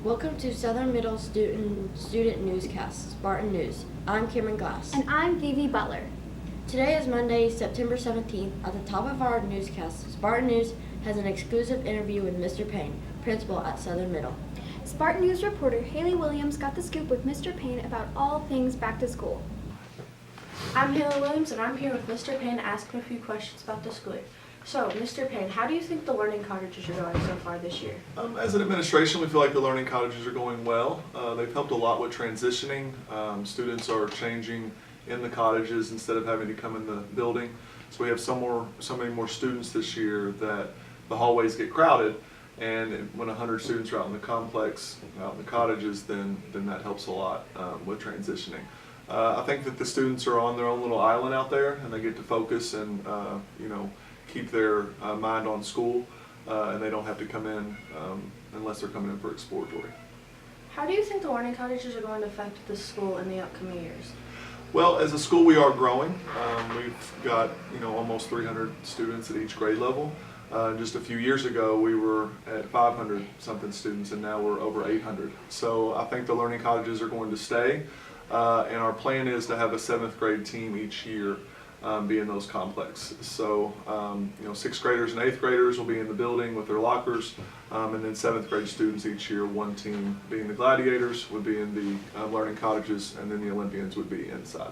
Welcome to Southern Middle Student Newscast, Spartan News. I'm Cameron Glass. And I'm Vivi Butler. Today is Monday, September 17th. At the top of our newscast, Spartan News has an exclusive interview with Mr. Payne, principal at Southern Middle. Spartan News reporter Haley Williams got the scoop with Mr. Payne about all things back to school. I'm Haley Williams, and I'm here with Mr. Payne to ask him a few questions about the school year. So, Mr. Payne, how do you think the learning cottages are going so far this year? As an administration, we feel like the learning cottages are going well. They've helped a lot with transitioning. Students are changing in the cottages instead of having to come in the building. So we have so many more students this year that the hallways get crowded, and when 100 students are out in the complex, out in the cottages, then that helps a lot with transitioning. I think that the students are on their own little island out there, and they get to focus and keep their mind on school, and they don't have to come in unless they're coming in for exploratory. How do you think the learning cottages are going to affect the school in the upcoming years? Well, as a school, we are growing. We've got almost 300 students at each grade level. Just a few years ago, we were at 500 something students, and now we're over 800. So I think the learning cottages are going to stay, and our plan is to have a 7th grade team each year be in those complexes. So 6th graders and 8th graders will be in the building with their lockers, and then 7th grade students each year, one team being the gladiators would be in the learning cottages, and then the Olympians would be inside.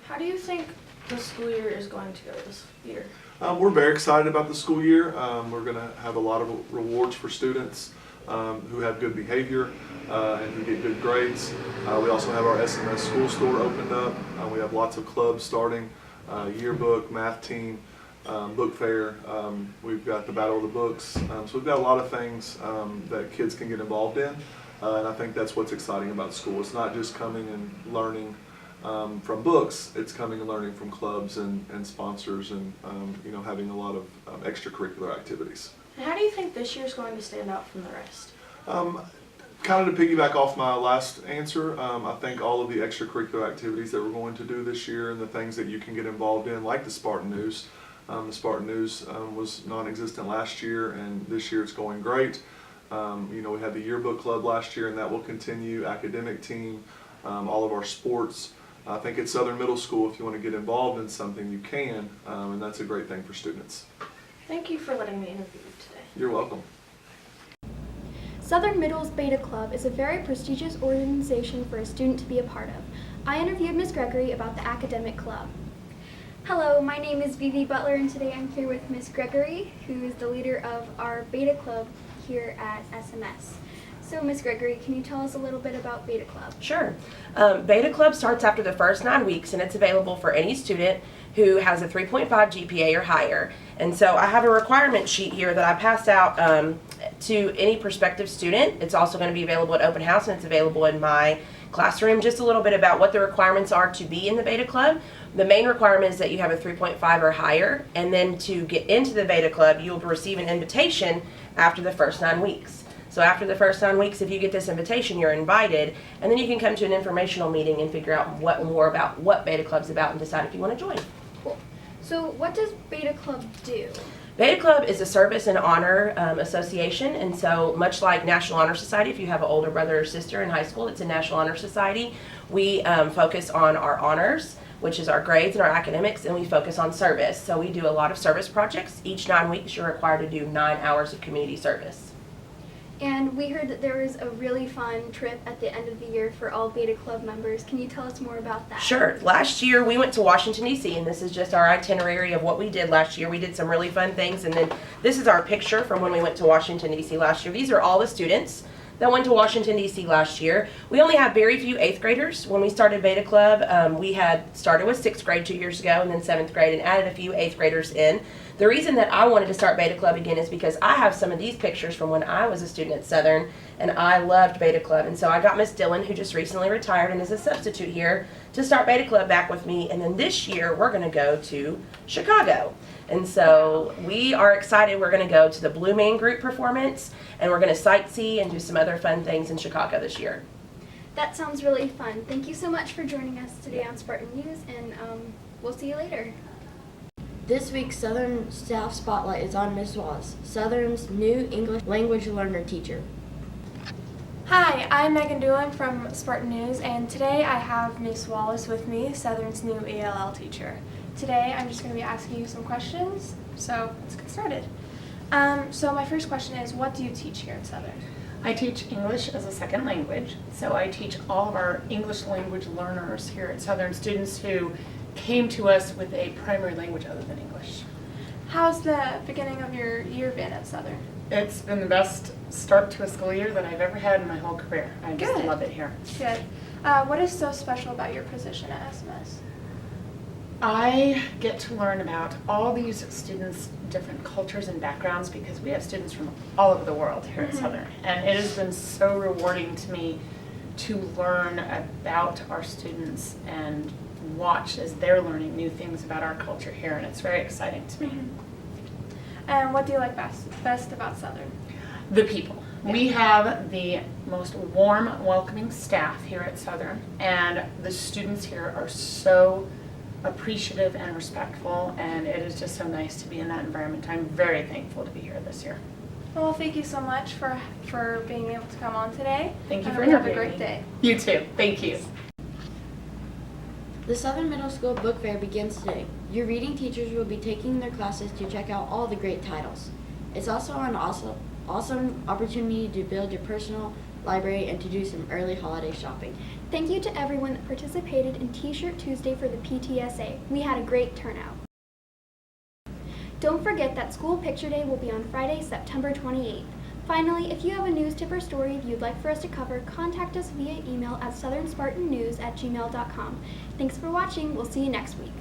How do you think the school year is going to go this year? We're very excited about the school year. We're going to have a lot of rewards for students who have good behavior and who get good grades. We also have our SMS school store opened up. We have lots of clubs starting. Yearbook, math team, book fair. We've got the Battle of the Books. So we've got a lot of things that kids can get involved in, and I think that's what's exciting about school. It's not just coming and learning from books. It's coming and learning from clubs and sponsors, and having a lot of extracurricular activities. And how do you think this year is going to stand out from the rest? Kind of to piggyback off my last answer, I think all of the extracurricular activities that we're going to do this year and the things that you can get involved in, like the Spartan News. The Spartan News was non-existent last year, and this year it's going great. We had the yearbook club last year, and that will continue. Academic team, all of our sports. I think at Southern Middle School, if you want to get involved in something, you can, and that's a great thing for students. Thank you for letting me interview you today. You're welcome. Southern Middle's Beta Club is a very prestigious organization for a student to be a part of. I interviewed Ms. Gregory about the academic club. Hello, my name is Vivi Butler, and today I'm here with Ms. Gregory, who is the leader of our Beta Club here at SMS. So, Ms. Gregory, can you tell us a little bit about Beta Club? Sure. Beta Club starts after the first 9 weeks, and it's available for any student who has a 3.5 GPA or higher. And so I have a requirement sheet here that I passed out to any prospective student. It's also going to be available at open house, and it's available in my classroom. Just a little bit about what the requirements are to be in the Beta Club. The main requirement is that you have a 3.5 or higher, and then to get into the Beta Club, you'll receive an invitation after the first 9 weeks. So after the first 9 weeks, if you get this invitation, you're invited, and then you can come to an informational meeting and figure out more about what Beta Club's about and decide if you want to join. Cool. So, what does Beta Club do? Beta Club is a service and honor association, and so much like National Honor Society, if you have an older brother or sister in high school, it's a National Honor Society. We focus on our honors, which is our grades and our academics, and we focus on service. So we do a lot of service projects. Each 9 weeks, you're required to do 9 hours of community service. And we heard that there was a really fun trip at the end of the year for all Beta Club members. Can you tell us more about that? Sure. Last year we went to Washington, D.C., and this is just our itinerary of what we did last year. We did some really fun things, and then this is our picture from when we went to Washington, D.C. last year. These are all the students that went to Washington, D.C. last year. We only have very few 8th graders. When we started Beta Club, we had started with 6th grade 2 years ago, and then 7th grade, and added a few 8th graders in. The reason that I wanted to start Beta Club again is because I have some of these pictures from when I was a student at Southern, and I loved Beta Club. And so I got Miss Dillon, who just recently retired and is a substitute here, to start Beta Club back with me. And then this year we're going to go to Chicago. And so we are excited. We're going to go to the Blue Man Group performance, and we're going to sightsee and do some other fun things in Chicago this year. That sounds really fun. Thank you so much for joining us today on Spartan News, and we'll see you later. This week's Southern Staff Spotlight is on Ms. Wallace, Southern's new English language learner teacher. Hi, I'm Megan Doolin from Spartan News, and today I have Miss Wallace with me, Southern's new ELL teacher. Today I'm just going to be asking you some questions, so let's get started. So my first question is, what do you teach here at Southern? I teach English as a second language, so I teach all of our English language learners here at Southern, students who came to us with a primary language other than English. How's the beginning of your year been at Southern? It's been the best start to a school year that I've ever had in my whole career. I just Good. love it here. Good. What is so special about your position at SMS? I get to learn about all these students' different cultures and backgrounds because we have students from all over the world here at Southern. And it has been so rewarding to me to learn about our students and watch as they're learning new things about our culture here, and it's very exciting to me. And what do you like best about Southern? The people. We have the most warm, welcoming staff here at Southern, and the students here are so appreciative and respectful, and it is just so nice to be in that environment. I'm very thankful to be here this year. Well, thank you so much for being able to come on today. Thank you I for hope you have a interviewing great me. day. You too. Thank you. The Southern Middle School Book Fair begins today. Your reading teachers will be taking their classes to check out all the great titles. It's also an awesome opportunity to build your personal library and to do some early holiday shopping. Thank you to everyone that participated in T-Shirt Tuesday for the PTSA. We had a great turnout. Don't forget that School Picture Day will be on Friday, September 28th. Finally, if you have a news tip or story you'd like for us to cover, contact us via email at southernspartannews@gmail.com. Thanks for watching. We'll see you next week.